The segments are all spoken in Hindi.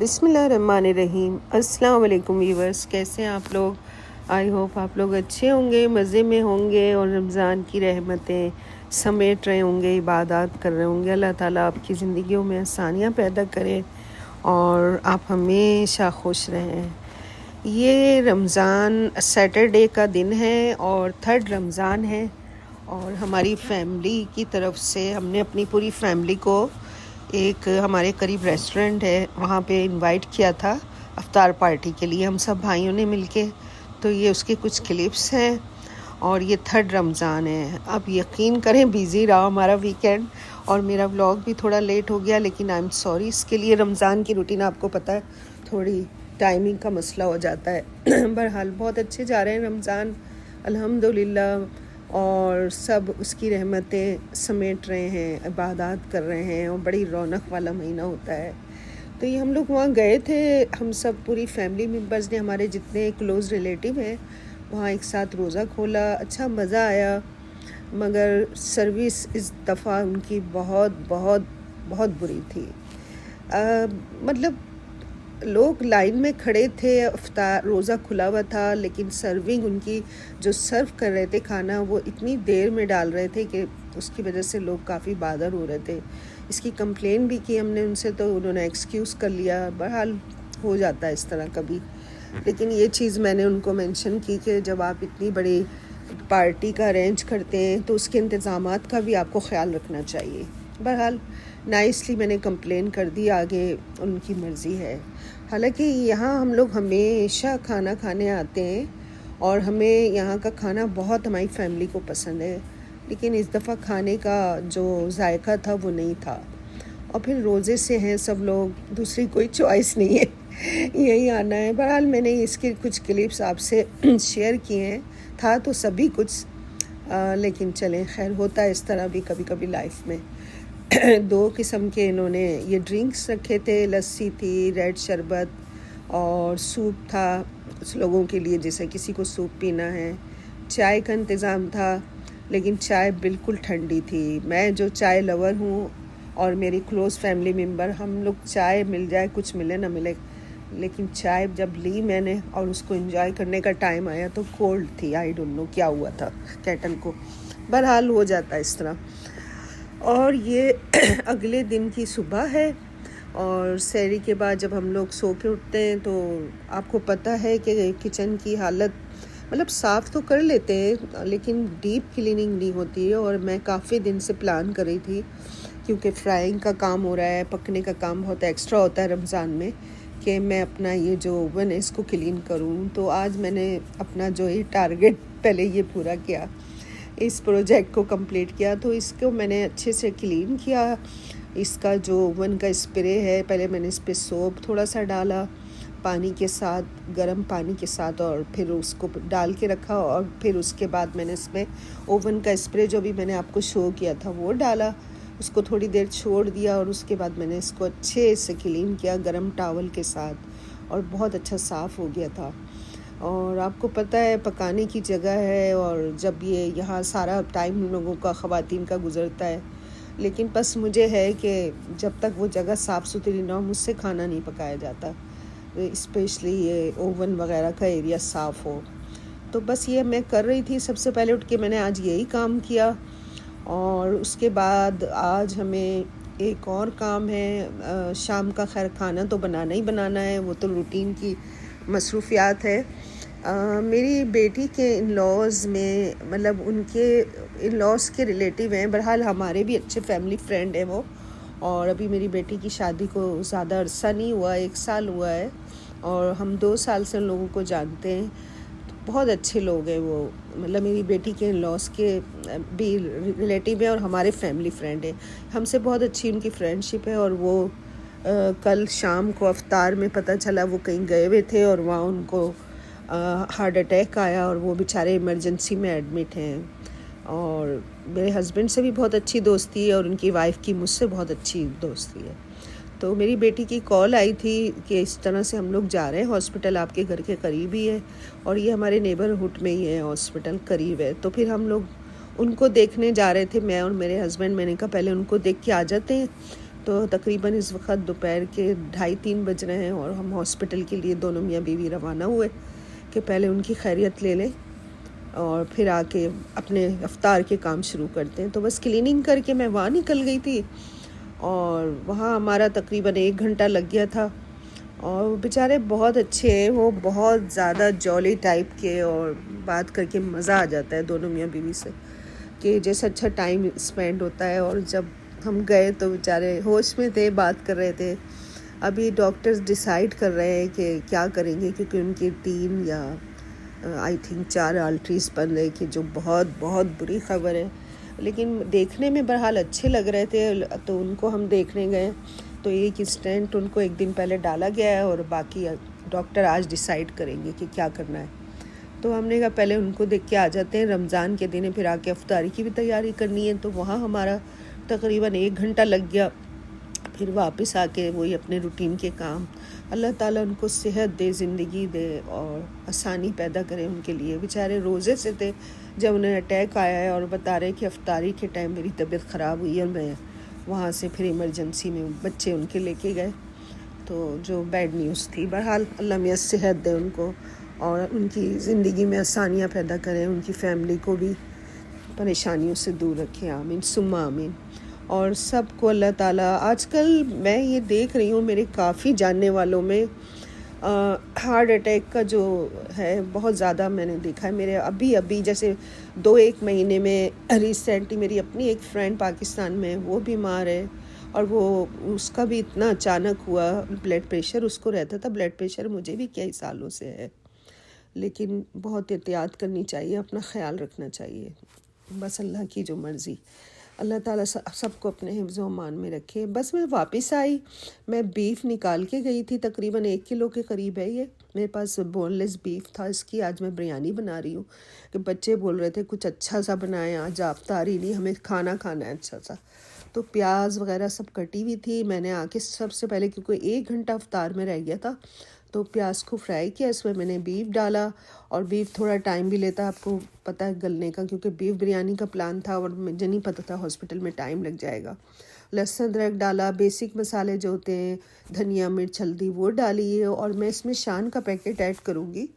बिस्मिल्लाहिर्रहमानिर्रहीम। अस्सलाम वालेकुम व्यूवर्स, कैसे हैं आप लोग। आई होप आप लोग अच्छे होंगे, मज़े में होंगे और रमज़ान की रहमतें समेट रहे होंगे, इबादत कर रहे होंगे। अल्लाह ताला आपकी ज़िंदगियों में आसानियाँ पैदा करे और आप हमेशा खुश रहें। ये रमज़ान सैटरडे का दिन है और थर्ड रमज़ान है और हमारी फैमिली की तरफ से हमने अपनी पूरी फैमिली को एक हमारे करीब रेस्टोरेंट है वहाँ पे इनवाइट किया था अफ्तार पार्टी के लिए, हम सब भाइयों ने मिलके। तो ये उसके कुछ क्लिप्स हैं और ये थर्ड रमज़ान है। आप यकीन करें बिज़ी रहा हमारा वीकेंड और मेरा व्लॉग भी थोड़ा लेट हो गया, लेकिन आई एम सॉरी इसके लिए। रमज़ान की रूटीन आपको पता है, थोड़ी टाइमिंग का मसला हो जाता है। बहरहाल बहुत अच्छे जा रहे हैं रमज़ान अल्हम्दुलिल्लाह, और सब उसकी रहमतें समेट रहे हैं, इबादत कर रहे हैं और बड़ी रौनक वाला महीना होता है। तो ये हम लोग वहाँ गए थे, हम सब पूरी फैमिली मेम्बर्स ने, हमारे जितने क्लोज़ रिलेटिव हैं वहाँ एक साथ रोज़ा खोला। अच्छा मज़ा आया, मगर सर्विस इस दफ़ा उनकी बहुत बहुत बहुत बुरी थी। मतलब लोग लाइन में खड़े थे, अफ्तार रोज़ा खुला हुआ था, लेकिन सर्विंग उनकी जो सर्व कर रहे थे खाना वो इतनी देर में डाल रहे थे कि उसकी वजह से लोग काफ़ी बादर हो रहे थे। इसकी कंप्लेन भी की हमने उनसे, तो उन्होंने एक्सक्यूज़ कर लिया। बहरहाल हो जाता है इस तरह कभी, लेकिन ये चीज़ मैंने उनको मेंशन की कि जब आप इतनी बड़ी पार्टी का अरेंज करते हैं तो उसके इंतज़ामात का भी आपको ख्याल रखना चाहिए। बहरहाल नाइसली मैंने कंप्लेन कर दी, आगे उनकी मर्ज़ी है। हालांकि यहाँ हम लोग हमेशा खाना खाने आते हैं और हमें यहाँ का खाना बहुत हमारी फैमिली को पसंद है, लेकिन इस दफ़ा खाने का जो जायका था वो नहीं था। और फिर रोज़े से हैं सब लोग, दूसरी कोई चॉइस नहीं है, यही आना है। बहरहाल मैंने इसके कुछ क्लिप्स आपसे शेयर किए हैं, था तो सभी कुछ लेकिन चलें, खैर होता है इस तरह भी कभी कभी लाइफ में। दो किस्म के इन्होंने ये ड्रिंक्स रखे थे, लस्सी थी, रेड शरबत और सूप था कुछ लोगों के लिए, जैसे किसी को सूप पीना है। चाय का इंतज़ाम था, लेकिन चाय बिल्कुल ठंडी थी। मैं जो चाय लवर हूँ और मेरी क्लोज़ फैमिली मेम्बर, हम लोग चाय मिल जाए कुछ मिले ना मिले, लेकिन चाय जब ली मैंने और उसको एंजॉय करने का टाइम आया तो कोल्ड थी। आई डोंट नो क्या हुआ था केटल को, बहरहाल हो जाता है इस तरह। और ये अगले दिन की सुबह है और सहरी के बाद जब हम लोग सो के उठते हैं तो आपको पता है कि किचन की हालत, मतलब साफ़ तो कर लेते हैं लेकिन डीप क्लीनिंग नहीं होती है। और मैं काफ़ी दिन से प्लान कर रही थी, क्योंकि फ्राइंग का काम हो रहा है, पकने का काम बहुत एक्स्ट्रा होता है रमज़ान में, कि मैं अपना ये जो ओवन है इसको क्लीन करूँ। तो आज मैंने अपना जो ये टारगेट पहले ये पूरा किया, इस प्रोजेक्ट को कंप्लीट किया। तो इसको मैंने अच्छे से क्लीन किया। इसका जो ओवन का स्प्रे है, पहले मैंने इस पर सोप थोड़ा सा डाला पानी के साथ, गर्म पानी के साथ, और फिर उसको डाल के रखा। और फिर उसके बाद मैंने इसमें ओवन का स्प्रे जो भी मैंने आपको शो किया था वो डाला, उसको थोड़ी देर छोड़ दिया और उसके बाद मैंने इसको अच्छे से क्लीन किया गर्म टॉवल के साथ और बहुत अच्छा साफ़ हो गया था। और आपको पता है पकाने की जगह है और जब ये यहाँ सारा टाइम लोगों का, ख़वातीन का गुज़रता है, लेकिन बस मुझे है कि जब तक वो जगह साफ़ सुथरी ना हो मुझसे खाना नहीं पकाया जाता, स्पेशली ये ओवन वगैरह का एरिया साफ़ हो। तो बस ये मैं कर रही थी। सबसे पहले उठ के मैंने आज यही काम किया और उसके बाद आज हमें एक और काम है, शाम का खैर खाना तो बनाना ही बनाना है, वो तो रूटीन की मसरूफियात है। मेरी बेटी के इन-लॉज़ में, मतलब उनके इन-लॉज़ के रिलेटिव हैं, बहरहाल हमारे भी अच्छे फैमिली फ्रेंड हैं वो। और अभी मेरी बेटी की शादी को ज़्यादा अरसा नहीं हुआ, 1 साल हुआ है और हम 2 साल से उन लोगों को जानते हैं। बहुत अच्छे लोग हैं वो, मतलब मेरी बेटी के लॉस के भी रिलेटिव है और हमारे फैमिली फ्रेंड है। हमसे बहुत अच्छी उनकी फ्रेंडशिप है। और वो कल शाम को अफ्तार में पता चला वो कहीं गए हुए थे और वहाँ उनको हार्ट अटैक आया और वो बेचारे इमरजेंसी में एडमिट हैं। और मेरे हस्बैंड से भी बहुत अच्छी दोस्ती है और उनकी वाइफ की मुझसे बहुत अच्छी दोस्ती है। तो मेरी बेटी की कॉल आई थी कि इस तरह से हम लोग जा रहे हैं, हॉस्पिटल आपके घर के करीब ही है और ये हमारे नेबरहुड में ही है, हॉस्पिटल करीब है। तो फिर हम लोग उनको देखने जा रहे थे, मैं और मेरे हस्बैंड। मैंने कहा पहले उनको देख के आ जाते हैं। तो तकरीबन इस वक्त दोपहर के 2:30-3 बज रहे हैं और हम हॉस्पिटल के लिए दोनों मियाँ बीवी रवाना हुए कि पहले उनकी खैरियत ले लें और फिर आके अपने अफ्तार के काम शुरू करते हैं। तो बस क्लीनिंग करके मैं वहाँ निकल गई थी और वहाँ हमारा तकरीबन 1 घंटा लग गया था। और बेचारे बहुत अच्छे हैं, वो बहुत ज़्यादा जॉली टाइप के, और बात करके मज़ा आ जाता है दोनों मियाँ बीवी से कि जैसे अच्छा टाइम स्पेंड होता है। और जब हम गए तो बेचारे होश में थे, बात कर रहे थे। अभी डॉक्टर्स डिसाइड कर रहे हैं कि क्या करेंगे, क्योंकि उनकी 3 या आई थिंक 4 आर्टरीज बन रहे, कि जो बहुत बहुत बुरी खबर है। लेकिन देखने में बहरहाल अच्छे लग रहे थे, तो उनको हम देखने गए। तो एक स्टेंट उनको 1 दिन पहले डाला गया है और बाकी डॉक्टर आज डिसाइड करेंगे कि क्या करना है। तो हमने कहा पहले उनको देख के आ जाते हैं, रमज़ान के दिन है, फिर आके अफ्तारी की भी तैयारी करनी है। तो वहाँ हमारा तकरीबन 1 घंटा लग गया। फिर वापस आके वही अपने रूटीन के काम। अल्लाह ताला उनको सेहत दे, ज़िंदगी दे और आसानी पैदा करे उनके लिए। बेचारे रोज़े से थे जब उन्हें अटैक आया है और बता रहे कि अफ्तारी के टाइम मेरी तबीयत ख़राब हुई है। मैं वहाँ से फिर इमरजेंसी में बच्चे उनके लेके गए, तो जो बैड न्यूज़ थी। बहरहाल अल्लाह मियाँ सेहत दे उनको और उनकी ज़िंदगी में आसानियाँ पैदा करें, उनकी फ़ैमिली को भी परेशानियों से दूर रखें। आमीन सुम्मा आमीन। और सबको अल्लाह ताला, आजकल मैं ये देख रही हूँ मेरे काफ़ी जानने वालों में हार्ट अटैक का जो है बहुत ज़्यादा मैंने देखा है। मेरे अभी जैसे 2-1 महीने में रिसेंटली मेरी अपनी एक फ्रेंड पाकिस्तान में, वो बीमार है और वो उसका भी इतना अचानक हुआ। ब्लड प्रेशर उसको रहता था, ब्लड प्रेशर मुझे भी कई सालों से है, लेकिन बहुत एहतियात करनी चाहिए, अपना ख्याल रखना चाहिए। बस अल्लाह की जो मर्ज़ी, अल्लाह ताला सबको अपने हिफ्ज़ व अमान में रखे। बस मैं वापस आई, मैं बीफ निकाल के गई थी, तकरीबन 1 किलो के करीब है ये। मेरे पास बोनलेस बीफ था, इसकी आज मैं बिरयानी बना रही हूँ। कि बच्चे बोल रहे थे कुछ अच्छा सा बनाएं, आज अफ्तारी नहीं, हमें खाना खाना है अच्छा सा। तो प्याज वगैरह सब कटी हुई थी। मैंने आके सबसे पहले, क्योंकि 1 घंटा अफ्तार में रह गया था, तो प्याज को फ्राई किया, इसमें मैंने बीफ डाला। और बीफ थोड़ा टाइम भी लेता है, आपको पता है, गलने का, क्योंकि बीफ बिरयानी का प्लान था और मुझे नहीं पता था हॉस्पिटल में टाइम लग जाएगा। लहसुन अदरक डाला, बेसिक मसाले जो होते हैं, धनिया मिर्च हल्दी, वो डाली है। और मैं इसमें शान का पैकेट ऐड करूँगी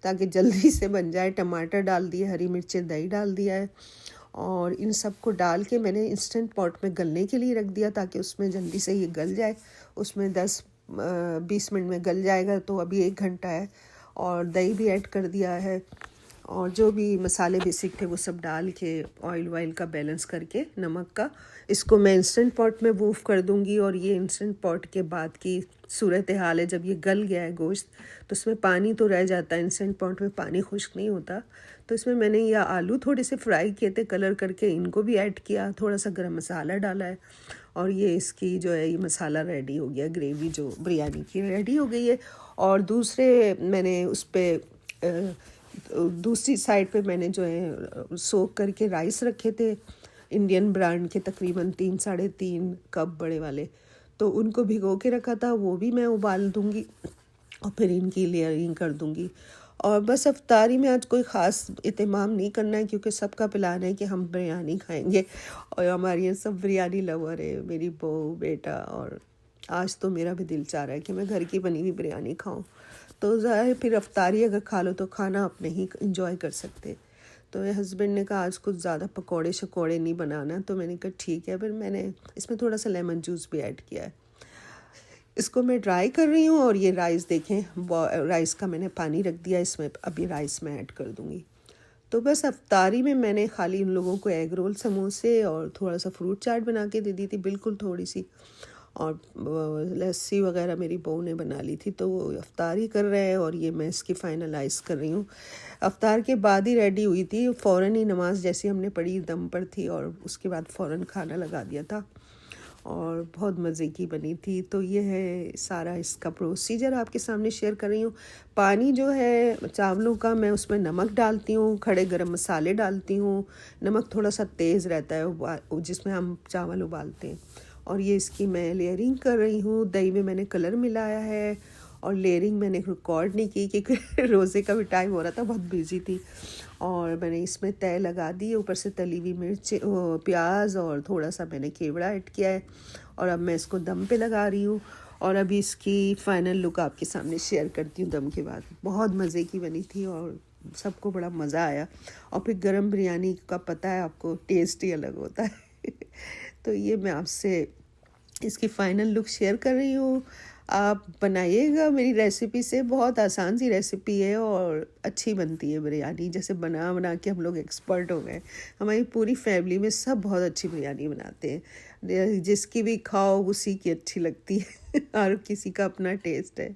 ताकि जल्दी से बन जाए। टमाटर डाल दिए, हरी मिर्चें, दही डाल दिया है और इन सब को डाल के मैंने इंस्टेंट पॉट में गलने के लिए रख दिया ताकि उसमें जल्दी से ये गल जाए। उसमें 10-20 मिनट में गल जाएगा। तो अभी 1 घंटा है और दही भी ऐड कर दिया है और जो भी मसाले बेसिक थे वो सब डाल के ऑयल का बैलेंस करके, नमक का, इसको मैं इंस्टेंट पॉट में वूफ कर दूंगी। और ये इंस्टेंट पॉट के बाद की सूरत हाल है, जब ये गल गया है गोश्त तो इसमें पानी तो रह जाता है, इंस्टेंट पॉट में पानी खुश्क नहीं होता। तो इसमें मैंने ये आलू थोड़े से फ्राई किए थे कलर करके, इनको भी ऐड किया, थोड़ा सा गरम मसाला डाला है और ये इसकी जो है ये मसाला रेडी हो गया, ग्रेवी जो बिरयानी की रेडी हो गई है। और दूसरे मैंने उस पर दूसरी साइड पे मैंने जो है सोक करके राइस रखे थे इंडियन ब्रांड के, तकरीबन 3-3.5 कप बड़े वाले, तो उनको भिगो के रखा था, वो भी मैं उबाल दूंगी और फिर इनकी लेयरिंग कर दूंगी। और बस अफ्तारी में आज कोई ख़ास इत्तेमाम नहीं करना है क्योंकि सबका प्लान है कि हम बिरयानी खाएंगे और हमारी ये सब बिरयानी लवर है, मेरी बहू, बेटा। और आज तो मेरा भी दिल चाह रहा है कि मैं घर की बनी हुई बिरयानी खाऊं। तो ज़ाहिर फिर अफ्तारी अगर खा लो तो खाना अपने ही इंजॉय कर सकते। तो मेरे हस्बैंड ने कहा आज कुछ ज़्यादा पकौड़े शकौड़े नहीं बनाना, तो मैंने कहा ठीक है। फिर मैंने इसमें थोड़ा सा लेमन जूस भी ऐड किया है। इसको मैं ड्राई कर रही हूँ और ये राइस देखें, राइस का मैंने पानी रख दिया, इसमें अभी राइस मैं ऐड कर दूँगी। तो बस अफ्तारी में मैंने खाली उन लोगों को एग रोल, समोसे और थोड़ा सा फ्रूट चाट बना के दे दी थी, बिल्कुल थोड़ी सी। और लस्सी वगैरह मेरी बहू ने बना ली थी, तो वो अफ्तारी कर रहे हैं और ये मैं इसकी फ़ाइनलाइज़ कर रही हूँ। अफ्तार के बाद ही रेडी हुई थी, फ़ौरन ही नमाज़ जैसी हमने पढ़ी दम पर थी और उसके बाद फ़ौरन खाना लगा दिया था और बहुत मज़े की बनी थी। तो ये है सारा इसका प्रोसीजर आपके सामने शेयर कर रही हूँ। पानी जो है चावलों का, मैं उसमें नमक डालती हूँ, खड़े गरम मसाले डालती हूँ। नमक थोड़ा सा तेज़ रहता है जिसमें हम चावल उबालते हैं। और ये इसकी मैं लेयरिंग कर रही हूँ। दही में मैंने कलर मिलाया है और लेयरिंग मैंने रिकॉर्ड नहीं की क्योंकि रोज़े का भी टाइम हो रहा था, बहुत बिजी थी। और मैंने इसमें तय लगा दी, ऊपर से तली हुई मिर्च, प्याज और थोड़ा सा मैंने केवड़ा ऐड किया है। और अब मैं इसको दम पे लगा रही हूँ और अभी इसकी फ़ाइनल लुक आपके सामने शेयर करती हूँ दम के बाद। बहुत मज़े की बनी थी और सबको बड़ा मज़ा आया। और फिर गरम बिरयानी का पता है आपको, टेस्ट ही अलग होता है। तो ये मैं आपसे इसकी फ़ाइनल लुक शेयर कर रही हूँ। आप बनाइएगा मेरी रेसिपी से, बहुत आसान सी रेसिपी है और अच्छी बनती है बिरयानी। जैसे बना बना के हम लोग एक्सपर्ट हो गए। हमारी पूरी फैमिली में सब बहुत अच्छी बिरयानी बनाते हैं, जिसकी भी खाओ उसी की अच्छी लगती है। और किसी का अपना टेस्ट है,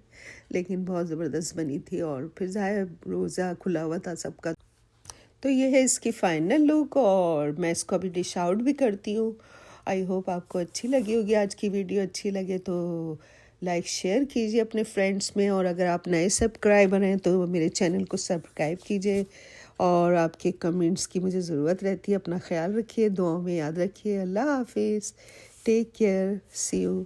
लेकिन बहुत ज़बरदस्त बनी थी। और फिर ज़ाहिर रोज़ा खुला हुआ था सबका। तो ये है इसकी फ़ाइनल लुक और मैं इसको अभी डिश आउट भी करती हूँ। आई होप आपको अच्छी लगी होगी आज की वीडियो। अच्छी लगे तो लाइक शेयर कीजिए अपने फ्रेंड्स में, और अगर आप नए सब्सक्राइबर हैं तो मेरे चैनल को सब्सक्राइब कीजिए। और आपके कमेंट्स की मुझे ज़रूरत रहती है। अपना ख्याल रखिए, दुआओं में याद रखिए। अल्लाह हाफिज़, टेक केयर, सी यू।